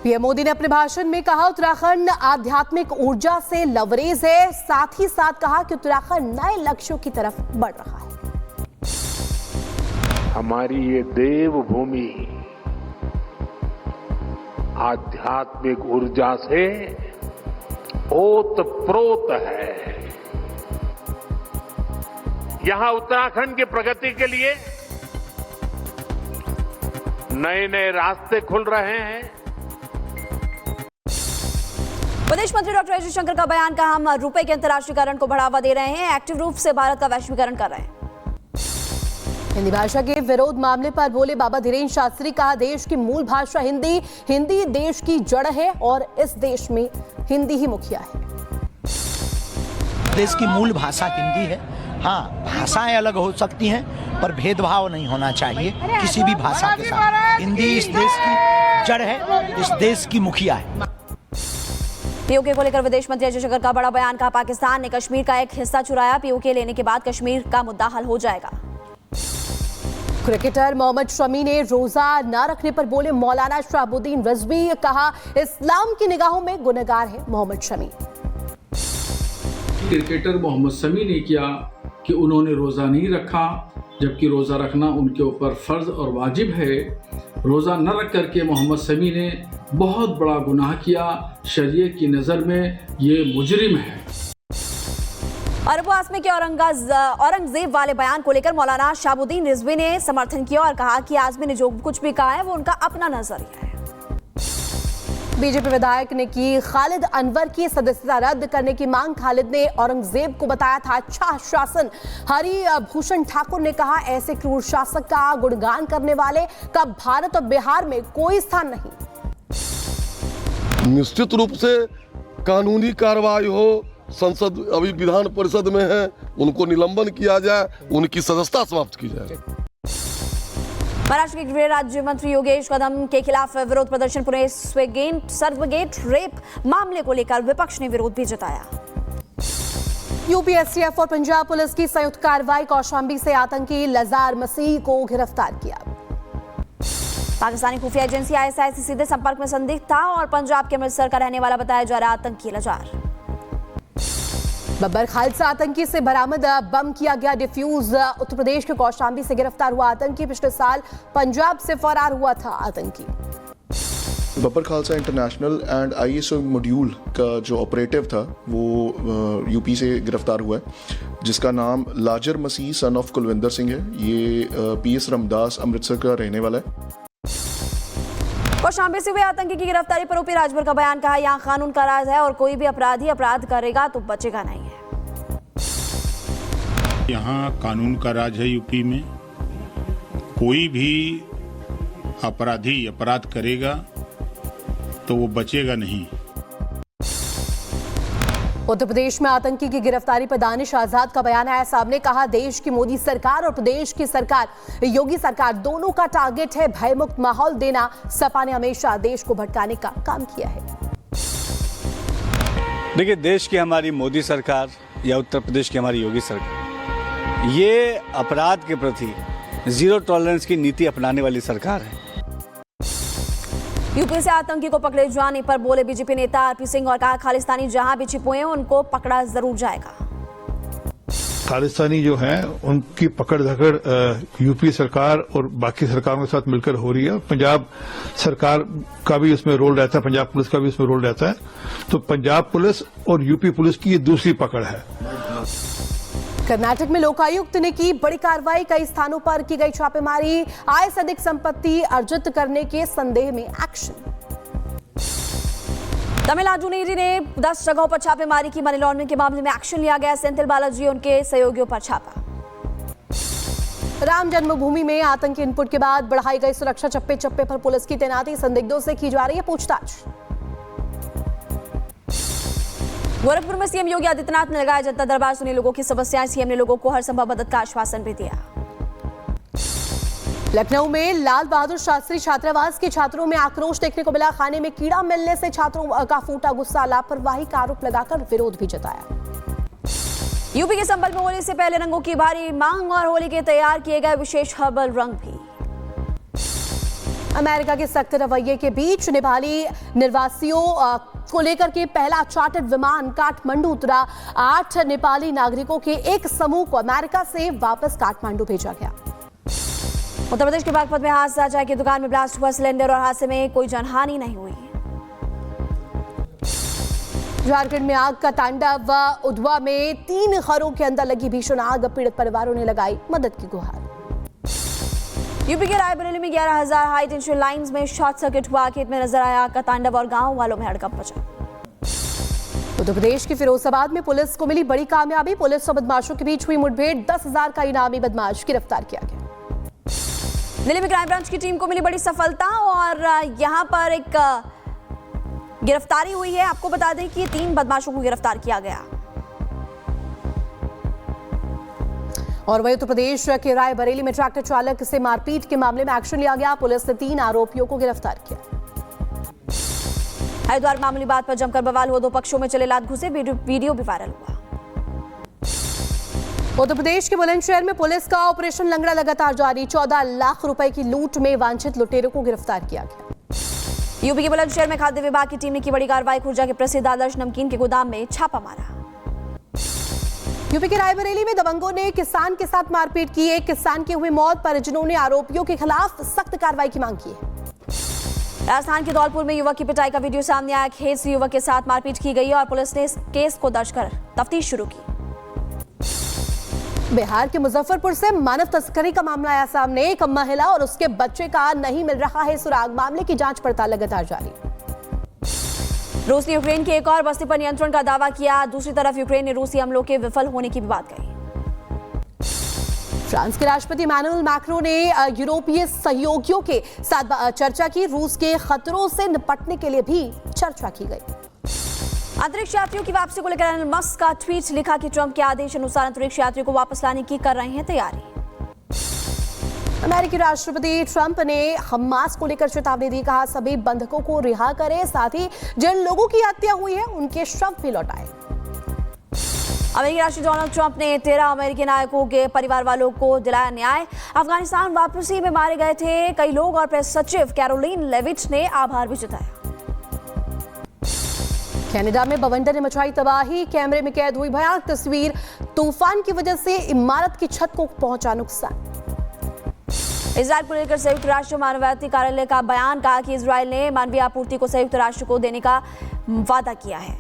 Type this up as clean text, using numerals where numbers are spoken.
PM Modi ने अपने भाषण में कहा उत्तराखंड आध्यात्मिक ऊर्जा से लबरेज है। साथ ही साथ कहा कि उत्तराखंड नए लक्ष्यों की तरफ बढ़ रहा है। हमारी ये देवभूमि आध्यात्मिक ऊर्जा से ओतप्रोत है। यहां उत्तराखंड की प्रगति के लिए नए नए रास्ते खुल रहे हैं। विदेश मंत्री डॉक्टर एस जयशंकर का बयान, कहा हम रुपए के अंतर्राष्ट्रीयकरण को बढ़ावा दे रहे हैं, एक्टिव रूप से भारत का वैश्वीकरण कर रहे हैं। हिंदी भाषा के विरोध मामले पर बोले बाबा धीरेन्द्र शास्त्री, कहा देश की मूल भाषा हिंदी, हिंदी देश की जड़ है और इस देश में हिंदी ही मुखिया है। देश की मूल भाषा हिंदी है। हाँ, भाषाएं अलग हो सकती हैं पर भेदभाव नहीं होना चाहिए किसी भी भाषा के साथ। हिंदी इस देश की जड़ है, इस देश की मुखिया है। पीओके को लेकर विदेश मंत्री एस जयशंकर का बड़ा बयान, कहा पाकिस्तान ने कश्मीर का एक हिस्सा चुराया, पीओके लेने के बाद कश्मीर का मुद्दा हल हो जाएगा। क्रिकेटर मोहम्मद शमी ने रोजा न रखने पर बोले मौलाना शहाबुद्दीन रिजवी, कहा इस्लाम की निगाहों में गुनहगार है मोहम्मद शमी। क्रिकेटर मोहम्मद शमी ने किया कि उन्होंने रोजा नहीं रखा, जबकि रोजा रखना उनके ऊपर फर्ज और वाजिब है। रोजा न रख करके मोहम्मद शमी ने बहुत बड़ा गुनाह किया। शरीयत की नजर में ये मुजरिम है। अरब आसमे के औरंगजेब वाले बयान को लेकर मौलाना शहाबुद्दीन रिजवी ने समर्थन किया और कहा कि आजमी ने जो कुछ भी कहा है वो उनका अपना नजरिया है। बीजेपी विधायक ने की खालिद अनवर की सदस्यता रद्द करने की मांग। खालिद ने औरंगजेब को बताया था अच्छा शासन। हरिभूषण ठाकुर ने कहा ऐसे क्रूर शासक का गुणगान करने वाले का भारत और बिहार में कोई स्थान नहीं। निश्चित रूप से कानूनी कार्रवाई हो। संसद अभी विधान परिषद में है, उनको निलंबन किया जाए, उनकी सदस्यता समाप्त की जाए। महाराष्ट्र के गृह राज्य मंत्री योगेश कदम के खिलाफ विरोध प्रदर्शन। पुणे सर्वगेट रेप मामले को लेकर विपक्ष ने विरोध भी जताया। यूपी एसटीएफ और पंजाब पुलिस की संयुक्त कार्रवाई, कौशांबी से आतंकी लजार मसीह को गिरफ्तार किया। पाकिस्तानी खुफिया एजेंसी आईएसआई से सीधे संपर्क में संदिग्ध था और पंजाब के अमृतसर का रहने वाला बताया जा रहा आतंकी लजार। बब्बर खालसा आतंकी से बरामद बम किया गया डिफ्यूज। उत्तर प्रदेश के कौशांबी से गिरफ्तार हुआ आतंकी पिछले साल पंजाब से फरार हुआ था आतंकी। Babbar Khalsa international and ISO module का जो ऑपरेटिव था वो यूपी से गिरफ्तार हुआ है, जिसका नाम लाजर मसीह सन ऑफ कुलविंदर सिंह है। ये पीएस रमदास अमृतसर का रहने वाला है। कौशांबी से हुए आतंकी की गिरफ्तारी पर ओपी राजभर का बयान, कहा यहाँ कानून का राज है और कोई भी अपराधी अपराध करेगा तो बचेगा नहीं है। यहाँ कानून का राज है यूपी में। कोई भी अपराधी अपराध करेगा तो वो बचेगा नहीं। उत्तर प्रदेश में आतंकी की गिरफ्तारी पर दानिश आजाद का बयान आया सामने। कहा देश की मोदी सरकार और प्रदेश की सरकार योगी सरकार दोनों का टारगेट है भयमुक्त माहौल देना। सपा ने हमेशा देश को भटकाने का काम किया है। देखिए, देश की हमारी मोदी सरकार या उत्तर प्रदेश की हमारी योगी सरकार, ये अपराध के प्रति जीरो टॉलरेंस की नीति अपनाने वाली सरकार है। यूपी से आतंकी को पकड़े जाने पर बोले बीजेपी नेता आरपी सिंह और कहा खालिस्तानी जहां भी छिपे हैं उनको पकड़ा जरूर जाएगा। खालिस्तानी जो हैं उनकी पकड़ धकड़ यूपी सरकार और बाकी सरकारों के साथ मिलकर हो रही है। पंजाब सरकार का भी इसमें रोल रहता है, पंजाब पुलिस का भी इसमें रोल रहता है। तो पंजाब पुलिस और यूपी पुलिस की ये दूसरी पकड़ है। कर्नाटक में लोकायुक्त ने की बड़ी कार्रवाई। कई स्थानों पर की गई छापेमारी। आय से अधिक संपत्ति अर्जित करने के संदेह में एक्शन। तमिलनाडु ने 10 जगहों पर छापेमारी की। मनी लॉन्ड्रिंग के मामले में एक्शन लिया गया। सेंथिल बालाजी उनके सहयोगियों पर छापा। राम जन्मभूमि में आतंकी इनपुट के बाद बढ़ाई गई सुरक्षा। चप्पे चप्पे पर पुलिस की तैनाती। संदिग्धों से की जा रही है पूछताछ। गोरखपुर में सीएम योगी आदित्यनाथ ने लगाया जनता दरबार, सुनी लोगों की समस्याएं। सीएम ने लोगों को हर संभव मदद का आश्वासन भी दिया। लखनऊ में लाल बहादुर शास्त्री छात्रावास के छात्रों में आक्रोश देखने को मिला। खाने में कीड़ा मिलने से छात्रों का फूटा गुस्सा। लापरवाही का आरोप लगाकर विरोध भी जताया। यूपी के संबल में होली से पहले रंगों की भारी मांग और होली के तैयार किए गए विशेष हर्बल रंग भी। अमेरिका के सख्त रवैये के बीच नेपाली निर्वासियों को लेकर के पहला चार्टर्ड विमान काठमांडू उतरा। 8 नेपाली नागरिकों के एक समूह को अमेरिका से वापस काठमांडू भेजा गया। उत्तर प्रदेश के बागपत में हादसा, चाय की दुकान में ब्लास्ट हुआ सिलेंडर और हादसे में कोई जानहानि नहीं हुई। झारखंड में आग का तांडव, उधवा में 3 घरों के अंदर लगी भीषण आग, पीड़ित परिवारों ने लगाई मदद की गुहार। यूपी के रायबरेली में 11,000 हाई टेंशन लाइंस में शॉर्ट सर्किट हुआ, खेत में नजर आया आग का तांडव और गांव वालों में हड़कंप मचा। उत्तर प्रदेश के फिरोजाबाद में पुलिस को मिली बड़ी कामयाबी, पुलिस और बदमाशों के बीच हुई मुठभेड़, 10,000 का इनामी बदमाश गिरफ्तार किया गया। दिल्ली में क्राइम ब्रांच की टीम को मिली बड़ी सफलता और यहां पर एक गिरफ्तारी हुई है। आपको बता दें कि 3 बदमाशों को गिरफ्तार किया गया। और वही उत्तर प्रदेश के रायबरेली में ट्रैक्टर चालक से मारपीट के मामले में एक्शन लिया गया, पुलिस ने 3 आरोपियों को गिरफ्तार किया। हरिद्वार मामूली बात पर जमकर बवाल हुआ, 2 पक्षों में चले लात घुसे, वीडियो भी वायरल हुआ। उत्तर प्रदेश के बुलंदशहर में पुलिस का ऑपरेशन लंगड़ा लगातार जारी, 14 लाख रुपए की लूट में वांछित लुटेरों को गिरफ्तार किया गया। यूपी के बुलंदशहर में खाद्य विभाग की टीम ने की बड़ी कार्रवाई, खुर्जा के प्रसिद्ध आदर्श नमकीन के गोदाम में छापा मारा। यूपी के रायबरेली में दबंगों ने किसान के साथ मारपीट की, एक किसान की हुई मौत, परिजनों ने आरोपियों के खिलाफ सख्त कार्रवाई की मांग की है। राजस्थान के धौलपुर में युवक की पिटाई का वीडियो सामने आया, खेत से युवक के साथ मारपीट की गई और पुलिस ने इस केस को दर्ज कर तफ्तीश शुरू की। बिहार के मुजफ्फरपुर से मानव तस्करी का मामला आया सामने, एक महिला और उसके बच्चे का नहीं मिल रहा है सुराग, मामले की जांच पड़ताल लगातार जारी। रूस ने यूक्रेन की एक और बस्ती पर नियंत्रण का दावा किया, दूसरी तरफ यूक्रेन ने रूसी हमलों के विफल होने की भी बात कही। फ्रांस के राष्ट्रपति इमैनुअल मैक्रों ने यूरोपीय सहयोगियों के साथ चर्चा की, रूस के खतरों से निपटने के लिए भी चर्चा की गई। अंतरिक्ष यात्रियों की वापसी को लेकर एलन मस्क का ट्वीट लिखा कि ट्रंप के आदेश अनुसार अंतरिक्ष यात्रियों को वापस लाने की कर रहे हैं तैयारी। अमेरिकी राष्ट्रपति ट्रंप ने हमास को लेकर चेतावनी दी, कहा सभी बंधकों को रिहा करें, साथ ही जिन लोगों की हत्या हुई है उनके शव भी लौटाएं। अमेरिकी राष्ट्रपति डोनाल्ड ट्रंप ने 13 अमेरिकी नायकों के परिवार वालों को दिलाया न्याय। अफगानिस्तान वापसी में मारे गए थे कई लोग और प्रेस सचिव कैरोलिन लेविट ने आभार भी जताया। कनाडा में बवंडर ने मचाई तबाही, कैमरे में कैद हुई भयानक तस्वीर, तूफान की वजह से इमारत की छत को पहुंचा नुकसान। इजराइल को लेकर संयुक्त राष्ट्र मानवाधिकार कार्यालय का बयान, कहा कि इजराइल ने मानवीय आपूर्ति को संयुक्त राष्ट्र को देने का वादा किया है।